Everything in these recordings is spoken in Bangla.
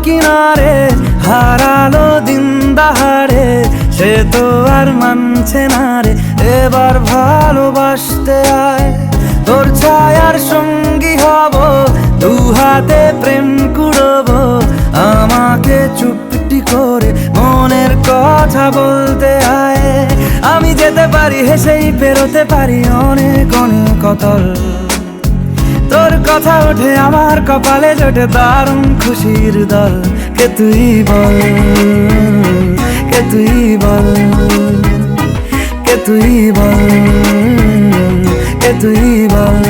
কিনারে হারালো দিন দাহাড়ে, সে তো আর মানছে না রে এবার ভালোবাসতে আয়। তোর ছায়ার সঙ্গী হব, দু হাতে প্রেম কুড়বো, আমাকে চুপটি করে মনের কথা বলতে আয়। আমি যেতে পারি হেসেই পেরোতে পারি অনেক অনেক অতল, তোর কথা ওঠে আমার কপালে জোটে দারুণ খুশির দল। কে তুই বল, কে তুই বল, কে তুই বল, কে তুই বল।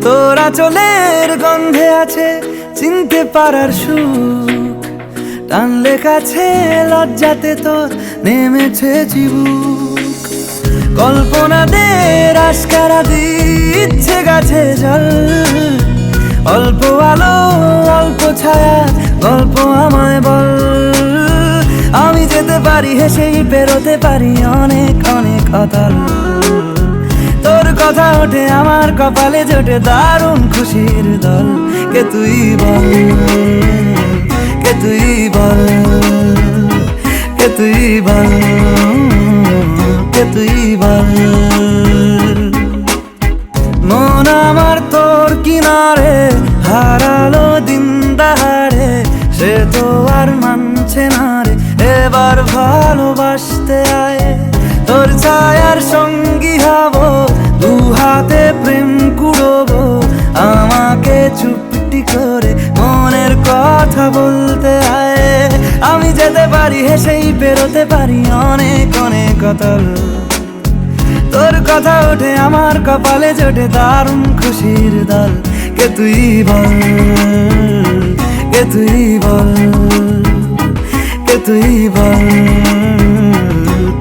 তোরা চলের গন্ধে আছে চিনতে পারার সুখ, টানলে কাছে লজ্জাতে তোর নেমেছে চিবুক। কল্পনাদের আশকারা দিচ্ছে গাছে জল, অল্প আলো অল্প ছায়া গল্প আমায় বল। আমি যেতে পারি হেসেই পেরোতে পারি অনেক অনেক অতল, তোর কথা ওঠে আমার কপালে জোটে দারুণ খুশির দল। কে তুই বল, কে তুই বল, কে তুই বল, কে তুই বল। মন আমার তোর কিনারে হারালো দিন দাহাড়ে, সে তো আর মানছে না রে এবার ভালোবাসতে আয়। তোর ছায়ার সঙ্গী হব, দু হাতে প্রেম কুড়বো, আমাকে চুপটি করে মনের কথা বলতে আয়। আমি যেতে পারি হেসেই পেরোতে পারি অনেক অনেক অতল, তোর কথা ওঠে আমার কপালে জোটে দারুণ খুশির দল। কে তুই বল, কে তুই বল, কে তুই বল,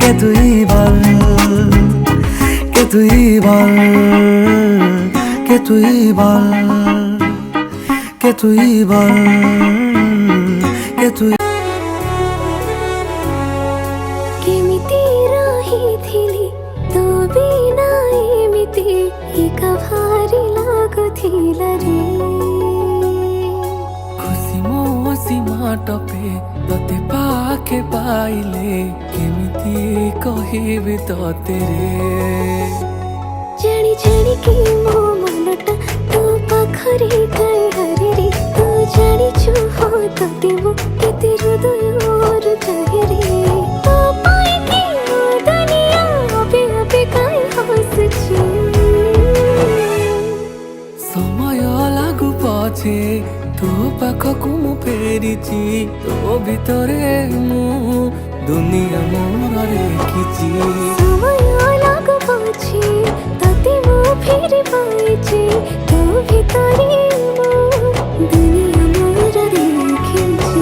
কে তুই বল, কে তুই বল, কে তুই বল, কে তুই বল, কে তুই। କେମିତି ରହିଥିଲି ତୋ ବିନା ଏମିତି ଏକା ଭାରି ଲାଗୁଥିଲା ରେ। खुशी मो सीमा टपे तते पाखे पाइले, केमिति कहिबि तते रे। ଜାଣି ଜାଣିକି ମୋ ମନଟା ତୋ ପାଖରେ କାଇଁ ହରିରେ। ତୁ ଜାଣିଛୁ ହଁ ତତେ ମୁଁ କେତେ ହୃଦୟରୁ ଚାହେଁ ରେ। ତୋ ପାଇଁ କି ମୋ ଦୁନିଆ ଅବେ ଅବେ କାଇଁ ହସୁଛି। समय लागु पछे तो पाखकु मु फेरिची, तो भितरे मु दुनिया मोर रेखिची। ସମୟ ଲାଗୁ ପଛେ ତତେ ମୁଁ ଫେରି ପାଇଛି, ତୋ ଭିତରେ ମୁଁ ଦୁନିଆ ମୋର ଦେଖିଛି।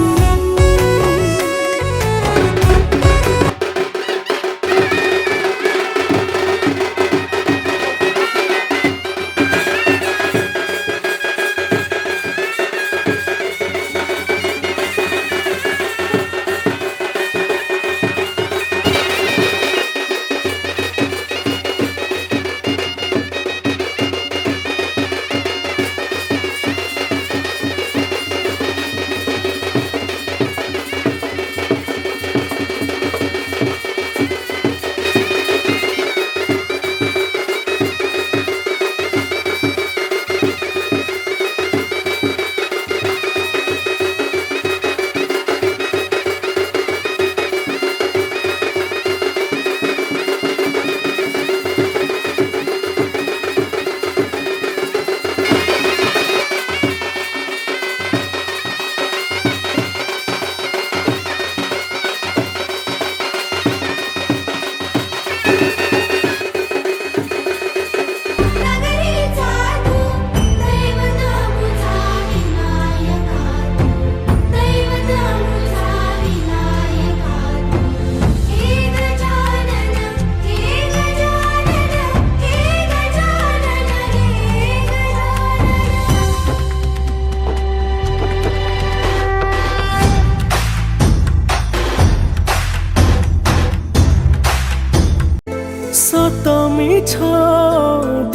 सत मिछ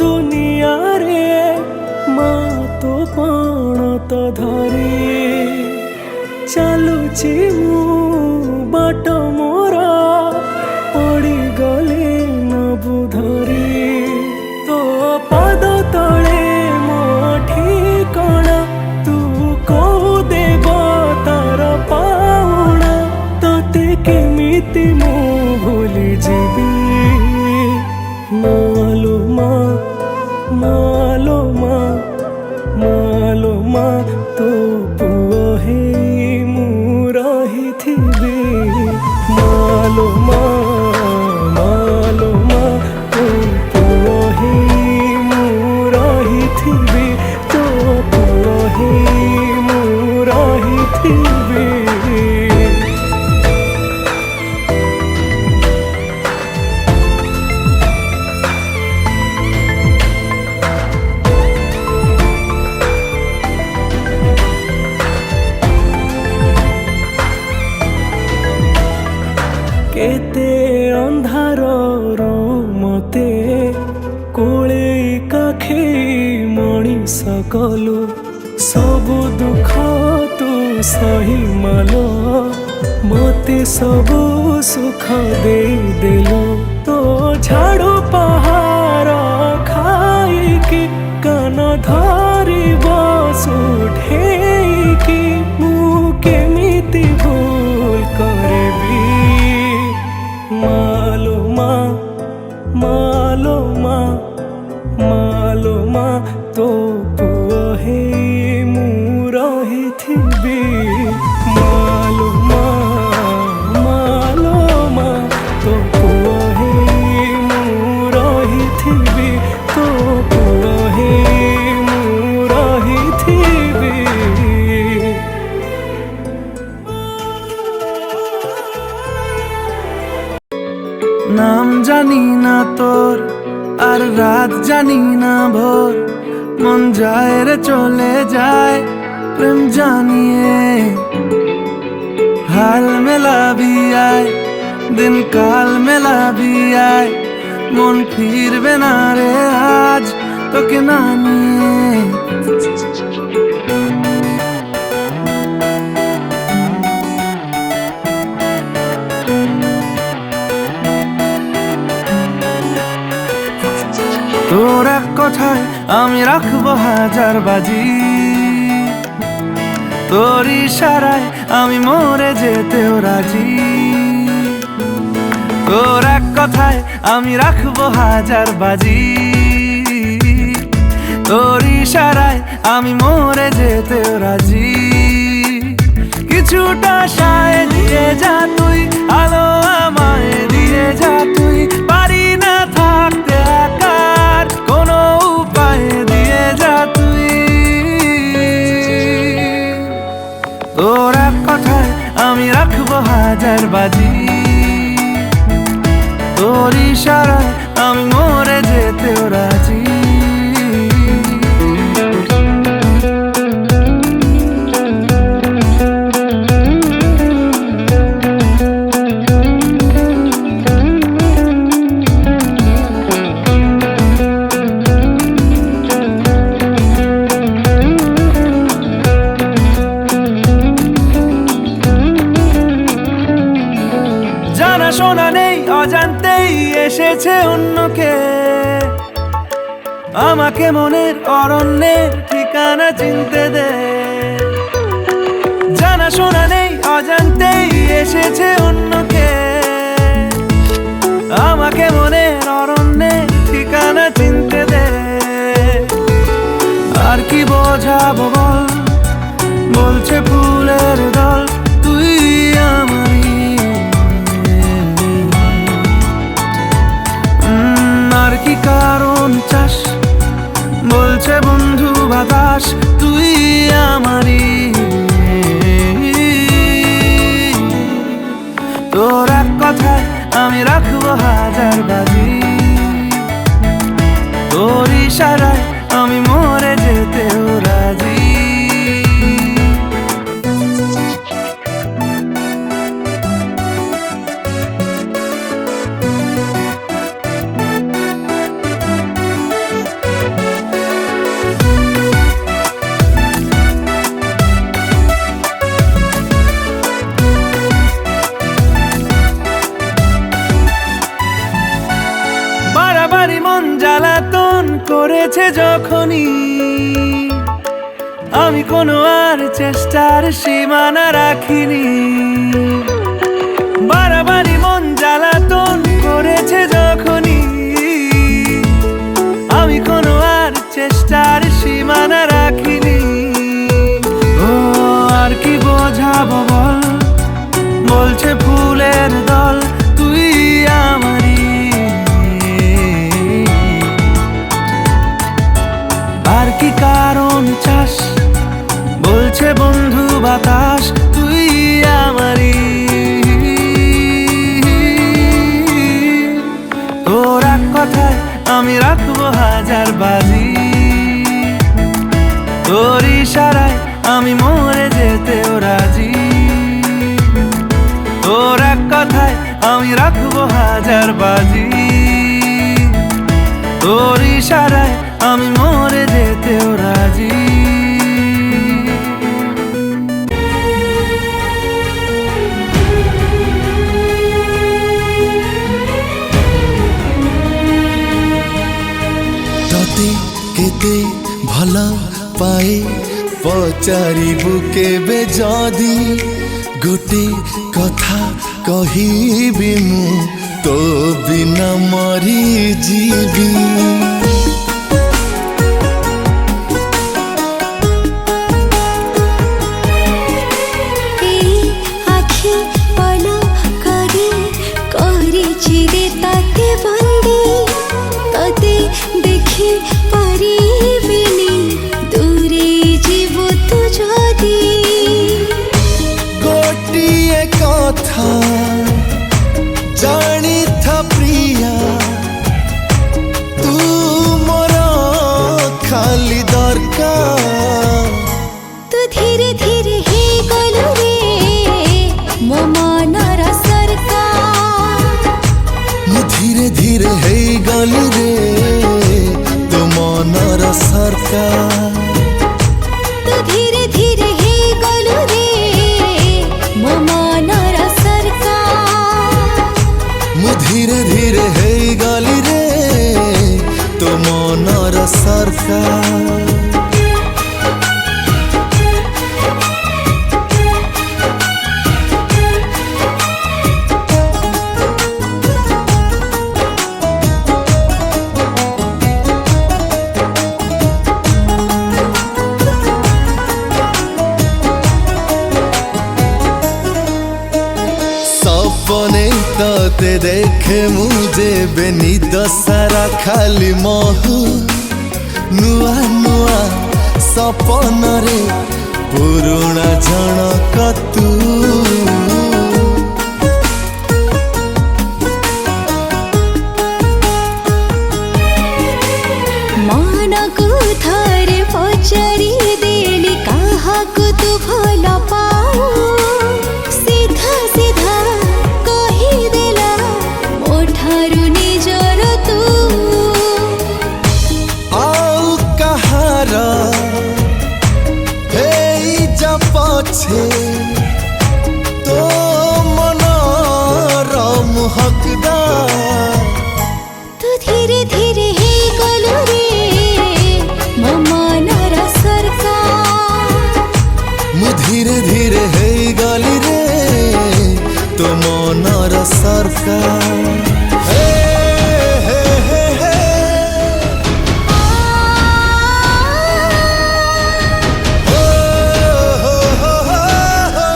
दुनिया ହାତ ଧରି ଚାଲୁଛି ମୁଁ ବାଟ ମୋର ପଡ଼ିଗଲି ନବୁ ଧରି ତୋ ପାଦ ତଳେ ମୋ ଠିକଣା ତୁ କୋଉ ଦେବତାର ପାଉଣା ତତେ କେମିତି ମୁଁ ଭୁଲି ଯିବି ମାଲୋ ମା ମାଲୋ ମା ମାଲୋ ମା ତୋ ପୁଅ ହେଇ ମୁଁ ରହିଥିବି ମାଲୋ ମା ମାଲୋ ମା ତୋ ପୁଅ ହେଇ ମୁଁ ରହିଥିବି ତୋ ପୁଅ ହେଇ ମୁଁ ରହିଥିବି କେତେ ଅନ୍ଧାରରୁ ମତେ କୋଳେଇ କାଖେଇ ମଣିଷ କଲୁ ସବୁ ଦୁଃଖ ତୁ ସହି ମାଲୋ ମତେ ସବୁ ସୁଖ ଦେଇଦେଲୁ ତୋ ଝାଡୁ ପାହାର ଖାଇକି କାନ ଧରି ବସୁଠେଇକି ମୁଁ କେମିତି ଭୁଲ କରିବି ମାଲୋ ମା ମାଲୋ ମା ମାଲୋ ମା ତୋ ପୁଅ ହେଇ ମୁଁ ରହିଥିବି ମାଲୋ ମା ମାଲୋ ମା ତୋ ପୁଅ ହେଇ ମୁଁ ରହିଥିବି ତୋ ପୁଅ ହେଇ ମୁଁ ରହିଥିବି নাম জানি না তোর আর রাত জানি না ভোর মন যায় রে চলে যায় প্রেম জানিয়ে হাল মেলাবি আয় দিন কাল মেলাবি আয় মন ফিরবে না রে আজ তোকে না নিয়ে তোর এক কথায় আমি রাখবো হাজার বাজি তোর ইশারায় আমি মরে যেতেও রাজি তোর এক কথায় আমি রাখবো হাজার বাজি তোর ইশারায় আমি মরে যেতেও রাজি কিছুটা সায় দিয়ে যা তুই আলো আমায় দিয়ে যা তুই পারি না থাকতে একার কোনো উপায় দিয়ে যা তুই তোর এক কথায় আমি রাখবো হাজার বাজি তোর ইশারায় আমি মরে যেতেও রাজি শোনা নেই অজান্তেই এসেছে অন্যকে আমাকে মনের অরণ্যের ঠিকানা চিনতে দে জানা শোনা নেই অজান্তেই এসেছে অন্যকে আমাকে মনের অরণ্যের ঠিকানা চিনতে দে আর কি বোঝাবো বল বলছে ফুলের দল তুই আমারই আর কি কারণ চাস বলছে বন্ধু বাতাস তুই আমারই তোর এক কথায় আমি রাখবো হাজার বাজি তোর ইশারায় আমি মরে যেতেও রাজি মন জ্বালাতন করেছে যখনই, আমি কোনো আর চেষ্টার সীমানা রাখিনি। বারবারই মন জ্বালাতন করেছে যখনই, আমি কোনো আর চেষ্টার সীমানা রাখিনি। ও আর কি বোঝাবো বল, বলছে ফুলের দল তুই আমারই। আর কি কারণ চাস, বলছে বন্ধু বাতাস তুই আমারই। তোর এক কথায় আমি রাখবো হাজার বাজি, তোর ইশারায় আমি মরে যেতেও রাজি। তোর এক কথায় আমি রাখবো হাজার বাজি, তোর ইশারায় আমি মরে যেতেও রাজি। तते केते भल पाए पचारिबु केबे जदी गोटे कथा कहिबि मु तो बिना मरी जीवी। जानी था प्रिया तू मोर खाली दरकार। तू धीरे धीरे हे गलु रे मो मनर सरकार। मु धीरे धीरे हे गलु रे तू मनर सरकार। तू धीरे धीरे हे गलु रे मो मनर सरकार। मु धीरे धीरे हे गली रे तो मनर सरकार। सपने तते देखे मुझे बेनिद सारा खाली महु नुआ नुआ सपन रे पुरुणा जनक तू। मन को थरे पचारि देली काहाकु तू भल पाऊ। सीधा सीधा कही देला मोठारु निजर तू। आउ कहार हे जा पछे तो मनर हकदार। तू धीरे धीरे हे गलु रे मो मनर सरकार। मु धीरे धीरे हे गली रे तो मनर सरकार। हे हे हे हे ओ हो हो हो हो।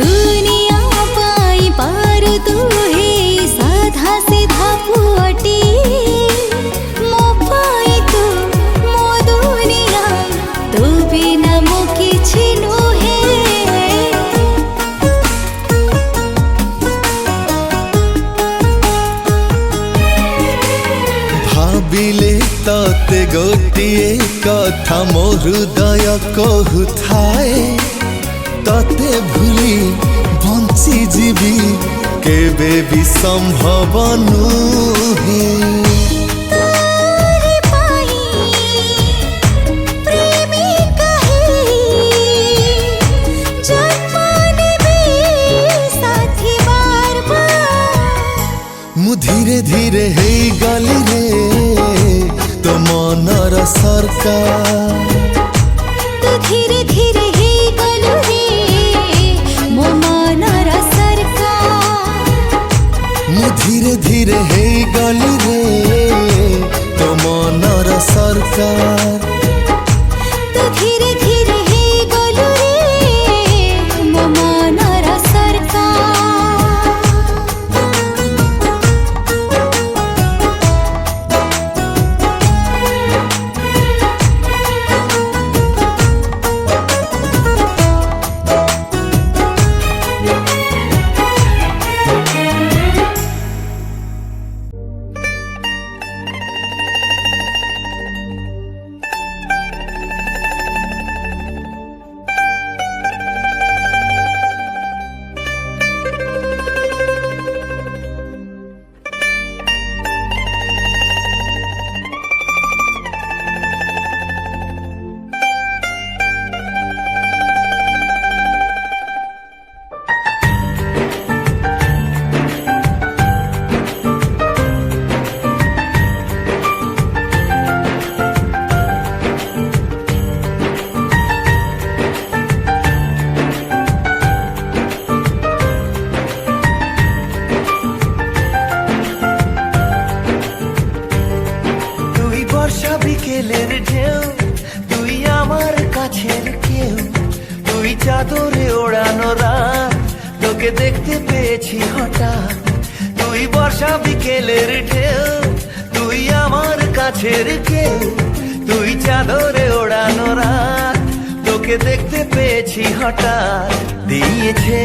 दुनिया पाई पार तू हे साधा सीधा पुअटी। मो पाई तू मो दुनिया तू बिना मो किछि नुहे। भाबिले तते गोटिए कथा मो हृदय कहुथाए तते भूली बंची जीवी କେବେ ବି ସମ୍ଭବ ନୁହେଁ। तारे पाई प्रेमिका है जन्माने भी साथी बार बार। ମୁଁ ଧୀରେ ଧୀରେ ହେଇଗଲି ରେ ତୋ ମନର ସରକାର। तू धीरे धीरे ही गलु रे मो मनर सरकार। ମୁଁ ଧୀରେ ଧୀରେ ହେଇଗଲି ରେ ତୋ ମନର ସରକାର। तू धीरे धीरे ही गलु रे मो मनर सरकार। তুই বর্ষা বিকেলের ঢেউ, তুই আমার কাছের কেউ, তুই চাদরে ওড়ানো রাত, তোকে দেখতে পেয়েছি হঠাৎ। তুই বর্ষা বিকেলের ঢেউ, তুই আমার কাছের কেউ, তুই চাদরে ওড়ানো রাত, তোকে দেখতে পেয়েছি হঠাৎ। দিয়েছে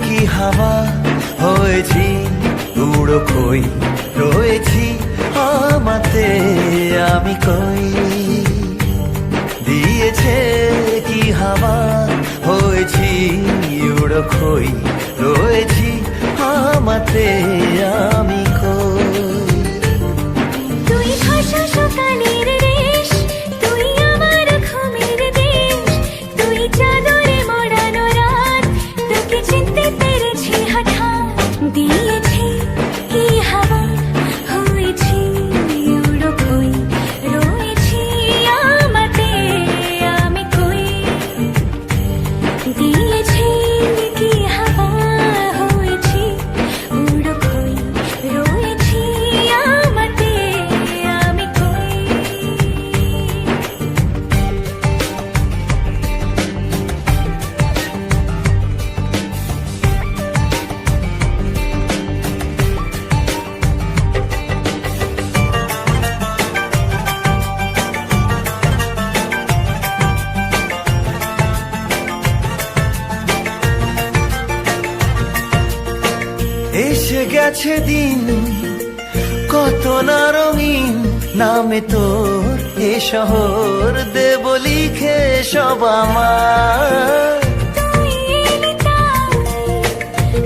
কি হাওয়া, হয়েছি উড়ো কই, রয়েছি আমাতে আমি কই। দিয়েছে কি হাওয়া, হয়েছি উড়ো কই, রয়েছি আমাতে আমি কই। তুই ভাষা সকালের রেশ, তুই আমার ঘুমের দেশ, তুই চাদরে মোড়ানো রাত, তোকে চিনতে পেরেছি হঠাৎ। দিয়েছি কি হাওয়া, হয়েছি উড়ো কই, রয়েছি আমাতে আমি কই। দিয়েছি কি হাওয়া, হয়েছি উড়ো কই, রয়েছি আমাতে আমি কই। এসে গেছে দিন কত না রঙিন, নামে তোর এ শহর দেব লিখে সব আমার। তুই এলি তাই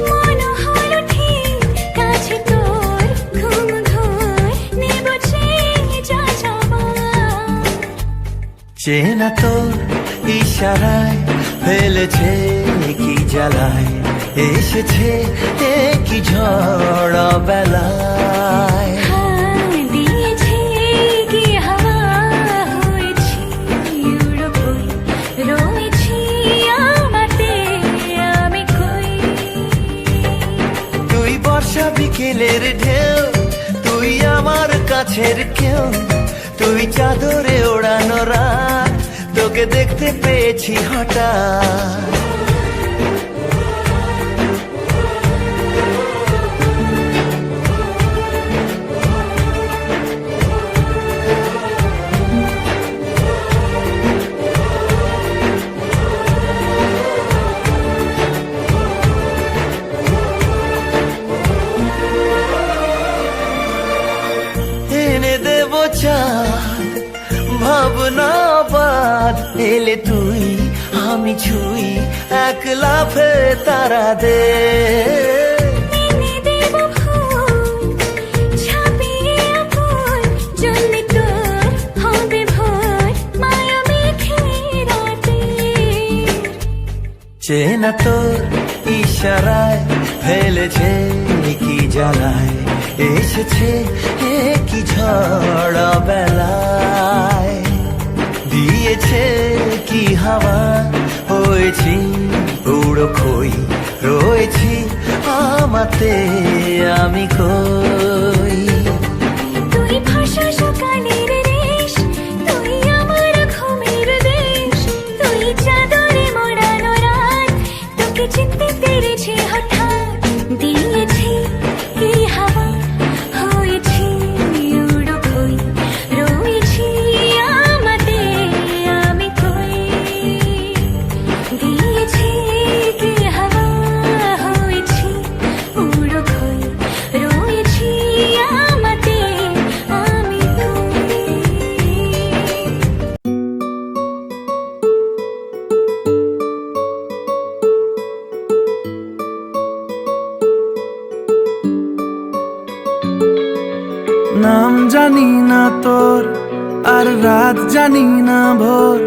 মন হলো ঠিক, কাছে তোর ঘুম ঘোর নেব যা যাবার। চেনা তোর ইশারায় ফেলেছে কি জ্বালায়, এসেছে এ কি ঝড় বেলায়। দিয়েছি কি হাওয়া, হয়েছি উড়ো কই, রয়েছি আমাতে আমি কই। তুই বর্ষা বিকেলের ঢেউ, তুই আমার কাছের কেউ, তুই চাদরে ওড়ানো রাত, তোকে দেখতে পেয়েছি হঠাৎ। এনে দেব চাঁদ ভাবনা বাদ, এলে তুই আমি ছুই এক লাফে তারা দে। এনে না তোর ইশারায় ফেলেছে কি জ্বালায়, এসেছে কি ঝড় বেলায়, দিয়েছে কি হাওয়া, হয়েছি উড়ো খই, রয়েছি আমাতে আমি কই। তুই ভাষা সকালের রেশ, তুই আমার ঘুমের দেশ, তুই চাদরে মোড়ানো রাত, তোকে চিনতে পেরেছি হঠাৎ, দিয়েছি কি হাওয়া, হয়েছি উড়ো খই, রয়েছি আমাতে আমি কই। দিয়েছি কি হাওয়া, হয়েছি উড়ো খই, রয়েছি আমাতে আমি কই। নাম জানি না তোর, আর রাত জানি না ভোর,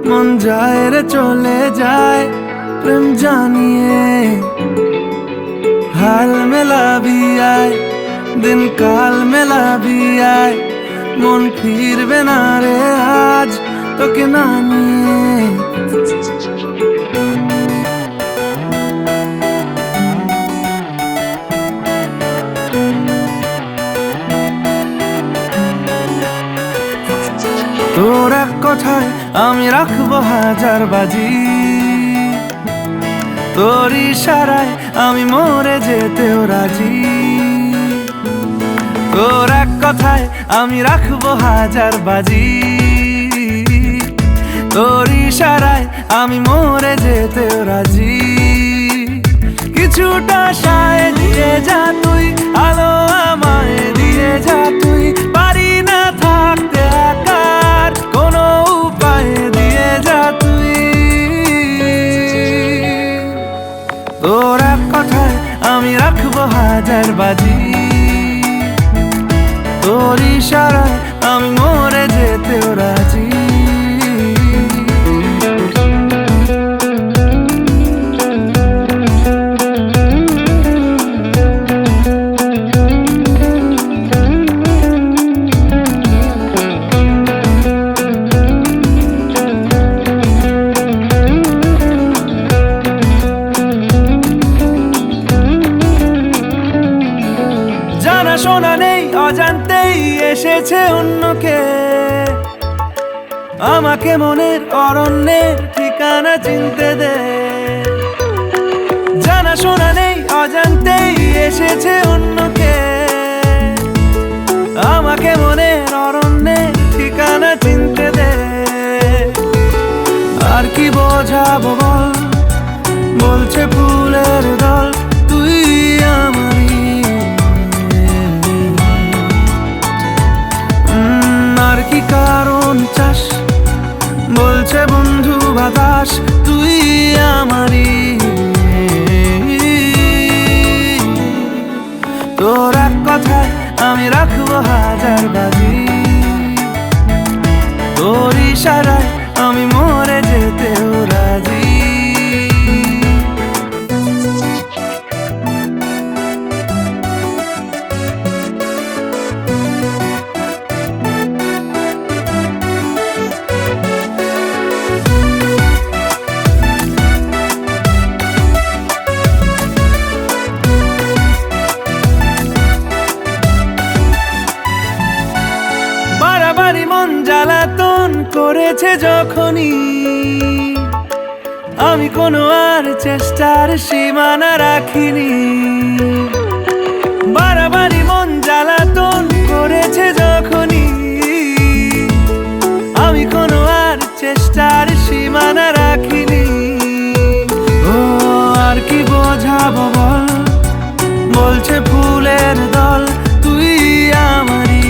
মন যায় রে চলে যায় প্রেম জানিয়ে। হাল মেলাবি আয়, দিন কাল মেলাবি আয়, মন ফিরবে না রে আজ তোকে না নিয়ে। তোর এক কথায় আমি রাখবো হাজার বাজি, তোর ইশারায় আমি মরে যেতেও রাজি। তোর এক কথায় আমি রাখবো হাজার বাজি, তোর ইশারায় আমি মরে যেতেও রাজি। কিছুটা সায় দিয়ে যা তুই, আলো আমায় দিয়ে যা তুই, পারি না থাকতে একার কোনো উপায় দিয়ে যা তুই। তোর এক কথায় আমি রাখবো হাজার বাজি, তোর ইশারায় আমি মরে যেতেও রাজি। জানা শোনা নেই অজান্তেই এসেছে অন্যকে, আমাকে মনের অরণ্যের ঠিকানা চিনতে দে। জানা শোনা নেই অজান্তেই এসেছে অন্যকে, আমাকে মনের অরণ্যের ঠিকানা চিনতে দে। আর কি বোঝাবো বল, বলছে ফুলের দল তুই আমারই। আর কি কারণ চাস, বলছে বন্ধু বাতাস তুই আমারই। তোর এক কথায় আমি রাখবো হাজার বাজি, তোর ইশারায় আমি মরে যেতেও রাজি। বাড়াবাড়ি মন জ্বালাতন করেছে যখনই, আমি কোনো আর চেষ্টার সীমানা রাখিনি। বাড়াবাড়ি মন জ্বালাতন করেছে যখনই, আমি কোনো আর চেষ্টার সীমানা রাখিনি। ও আর কি বোঝাবো বল, বলছে ফুলের দল তুই আমারই।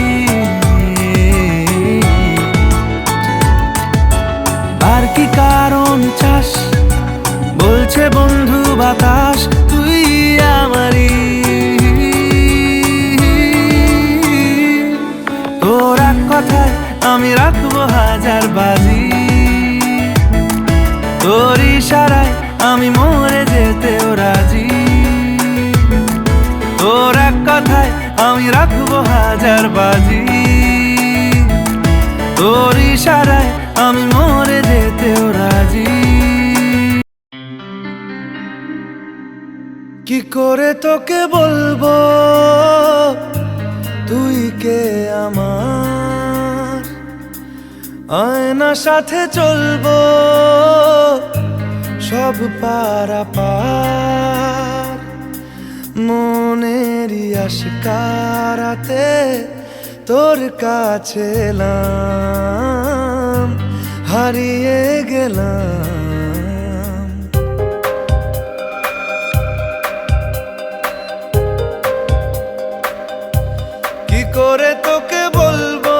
আর কি কারণ চাস, বলছে বন্ধু বাতাস তুই আমারই। তোর এক কথায় আমি রাখবো হাজার বাজি, তোর ইশারায় আমি মরে কথায় আমি রাখবো হাজার বাজি, তোর ইশারায় আমি মরে যেতেও রাজি। কি করে তোকে বলবো তুই কে আমার, আয়নার সাথে চলবো সব পারাপার, মনেরই আশকারাতে তোর কাছে এলাম, হারিয়ে গেলাম। কি করে তোকে বলবো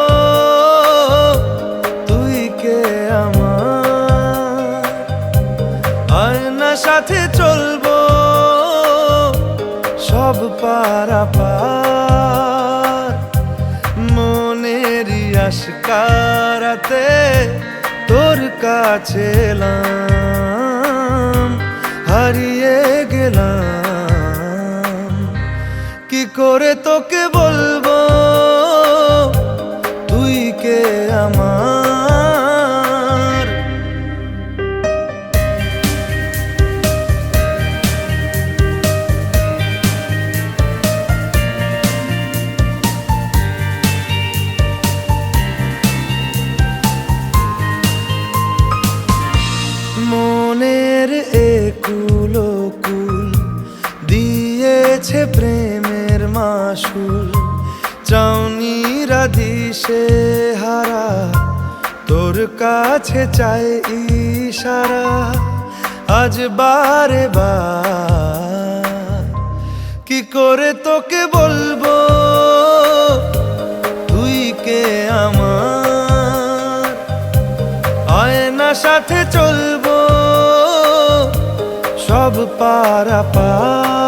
তুই কে আমার, আয়নার সাথে চলবো সব পারাপার, মনেরই আশকারাতে তোর কাছে এলাম, হারিয়ে গেলাম। কি করে তোকে বলবো তুই কে আমার। মনের একুল কুল দিয়েছে প্রেমের মাসুল, চাউনিরা দিশে হারা তোর কাছে চাই ইশারা, আজ বারে বার। কি করে তোকে বলবো তুই কে আমার, আয়নার সাথে চলবো সব পারাপার।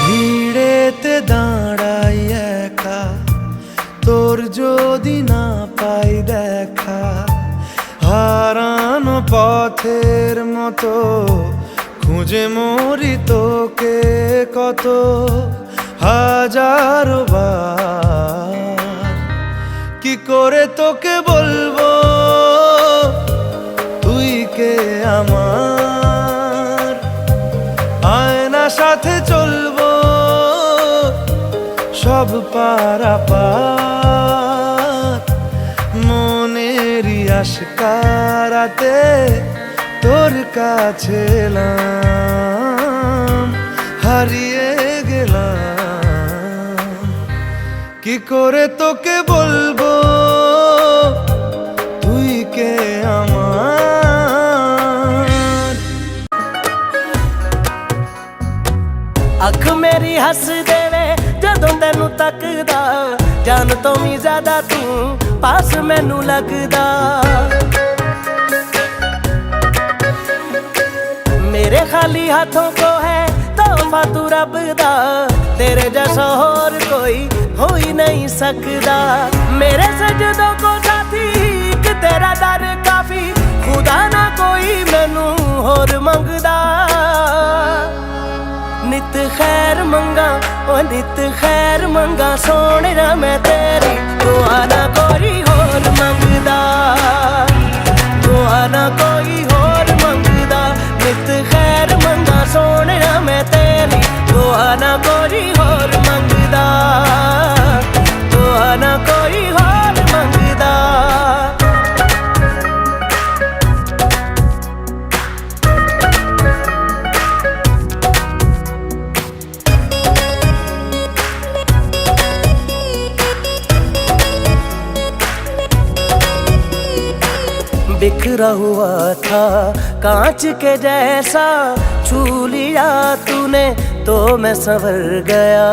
ভিড়েতে দাঁড়াই একা তোর যদি না পাই দেখা, হারানো পথের মতো খুঁজে মরি তোকে কত হাজারো বার। কি করে তোকে বলবো তুই কে আমার, আয়নার সাথে চলবো সব পারাপার, মনেরই আশকারাতে তোর কাছে এলাম, হারিয়ে গেলাম। কি করে তোকে বলবো তুই কে আমার। ਅੱਖ ਮੇਰੀ ਹੱਸ ਦੇਵੇ ਜਦੋਂ ਤੈਨੂੰ ਤੱਕਦਾ, ਜਾਨ ਤੋਂ ਵੀ ਜ਼ਿਆਦਾ ਤੂੰ ਪਾਸ ਮੈਨੂੰ ਲੱਗਦਾ। मेरे खाली हाथों को है तोहफा तू रब दा, तेरे जैसा और कोई हो ही नहीं सकता। मेरे सजदों को साथी एक तेरा दर काफी, खुदा ना कोई मैनू होर मंगदा। नित खैर मंगा ओ नित खैर मंगा, सोने ना मैं तेरी दुआ ना कोई होर मंगदा, दुआ ना कोई होर मंगदा। नित खैर मंगा सोने ना मैं तेरी दुआ ना कोई होर मंगदा, दुआ ना कोई होर मंगदा। बिखरा हुआ था कांच के जैसा, छू लिया तूने तो मैं संवर गया।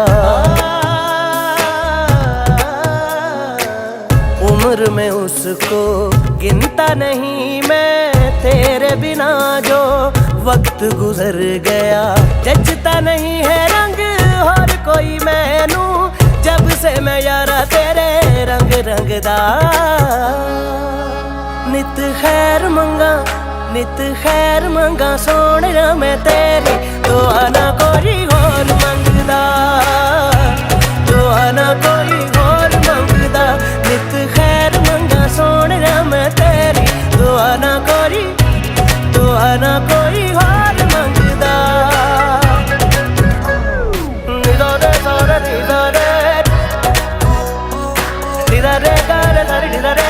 उम्र में उसको गिनता नहीं मैं, तेरे बिना जो वक्त गुजर गया जचता नहीं है रंग और कोई मैनू जब से मैं यारा तेरे रंग रंगदा नित खैर मंगा सोने मैं तेरी दुआ ना कोई होर मंगदा दुआ ना कोई होर मंगदा नित खैर मंगा सोने मैं तेरी दुआ ना कोई होर मंगदा निदरे सारे निदरे निदरे गारे सारे निदरे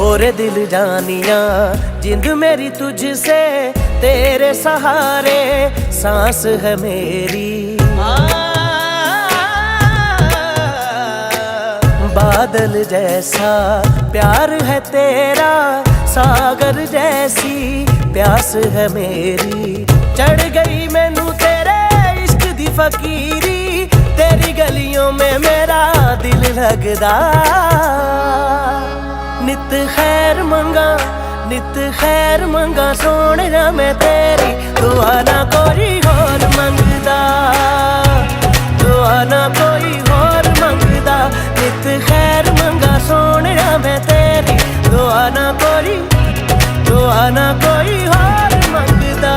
ओरे दिल जानिया जिंद मेरी तुझसे तेरे सहारे सांस है मेरी बादल जैसा प्यार है तेरा सागर जैसी प्यास है मेरी चढ़ गई मैनू तेरे इश्क दी फकीरी तेरी गलियों में मेरा दिल लगदा नित खैर मंगा सोने मैं तेरी दुआ ना कोई होर मंगदा दुआ ना कोई होर मंगदा नित खैर मंगा सोने मैं तेरी दुआ ना कोई होर मंगदा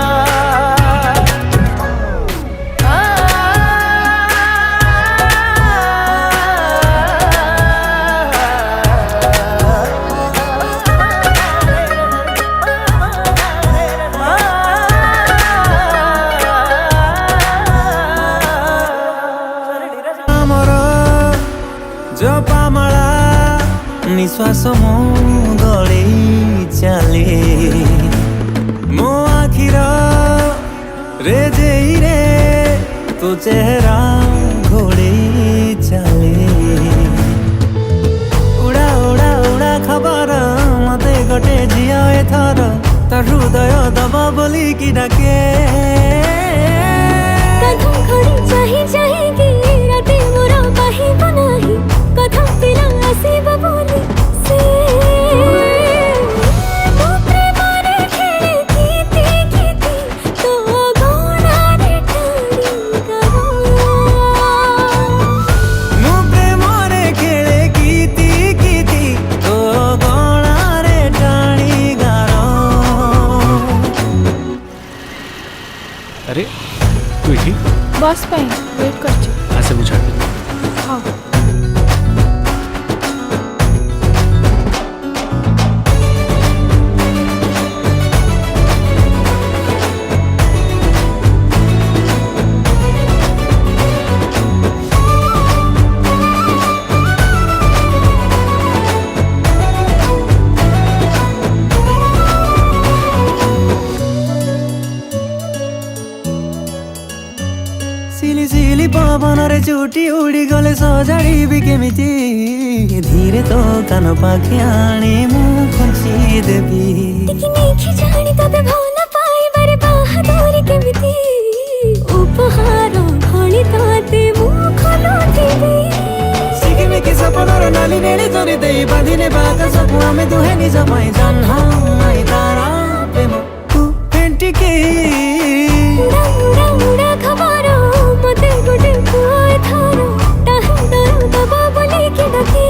ଜପାମାଳା ନିଶ୍ୱାସ ମୁଁ ଗଳେଇ ଚାଲେ ମୋ ଆଖିର ରେଜେଇରେ ତୋ ଚେହେରା ଘୋଡ଼େଇ ଚାଲେ ଉଡ଼ା ଉଡ଼ା ଉଡ଼ା ଖବର ମତେ ଗୋଟେ ଝିଅ ଏଥର ତ ହୃଦୟ ଦବ ବୋଲିକି ଡାକେ कदम खड़ी चाही चाहेगी राते मोरा बाही बनाही कदम पिला आसीब बोली से मो प्रेमारे खेले कीती तो गोणारे ठाणी करो ମୁଁ ପ୍ରେମରେ ଖେଳେ କିତି ତୋ ଗଳାରେ ଟାଣି ଗାର अरे तू इथे बस ପାଇଁ ୱେଟ୍ କରିଛି। ଆସେ ମୁଁ ଛାଡ଼ିଦେବି। ହଁ ସିଲି ସିଲି ପବନରେ ଚୁଟି ଉଡ଼ି ଗଲେ ସଜାଡ଼ିବି କେମିତି ଧୀରେ ତୋ କାନ ପାଖେ ଆଣି ମୁଁ ଖଞ୍ଜି ଦେବି ଟିକେ ନେଖି ଜାଣି ତତେ ଭଲ ପାଇବାରେ ବାହାଦୁରୀ କେମିତି ଉପହାର ଭଳି ତତେ ମୁଁ ଖୋଲୁଥିବି ସିକିମିକି ସପନର ନାଲି ନେଳି ତୋରି ଦେଇ ବାନ୍ଧି ନେବା ଆକାଶକୁ ଆମେ ଦୁହେଁ ନିଜ ପାଇଁ ଜହ୍ନ ଆଇ ତାରା ପ୍ରେମ ତୁ ଫେଣ୍ଟିକି ଉଡ଼ା ଉଡ଼ା ଉଡ଼ା ଖବର ମତେ ଗୋଟେ ପୁଅ ଏଥର ଟାହି ଦବା ବୋଲିକି ଡାକେ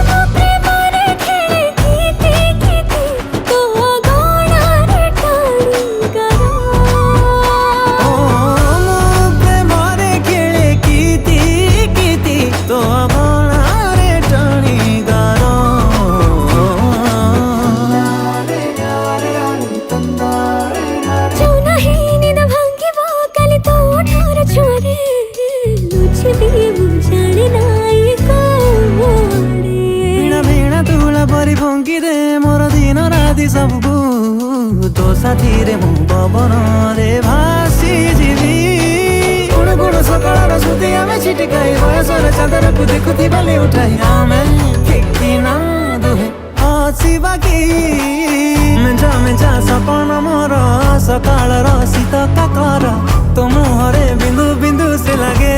ମୋ ପ୍ରେମରେ ଖେଳେ କିତି ତୋ ଗଳାରେ ଟାଣି କର ମୋ ପ୍ରେମରେ ଖେଳେ କିତି ତୋ ଗଳାରେ ଟାଣି ଗାର जो नहीं निद भांगिब काली तो ठार छुआरे लुचिबी मु जाने नाई कोड़े वीणा वीणा तुला परी फुंकी दे मोर दिन राति सबको तो साथी रे मु पवन रे भासी जीवी गुण गुण सकाळ सुधी आमे छिटकाई बयसर चादर को देखुथी बाली उठाई आमे फिकी ना दुहे ବସିବା କି ମେଞ୍ଚା ମେଞ୍ଚା ସପନ ମୋର ସକାଳର ଶୀତ କାକର ତୋ ମୁହଁରେ ବିନ୍ଦୁ ବିନ୍ଦୁ ସେ ଲାଗେ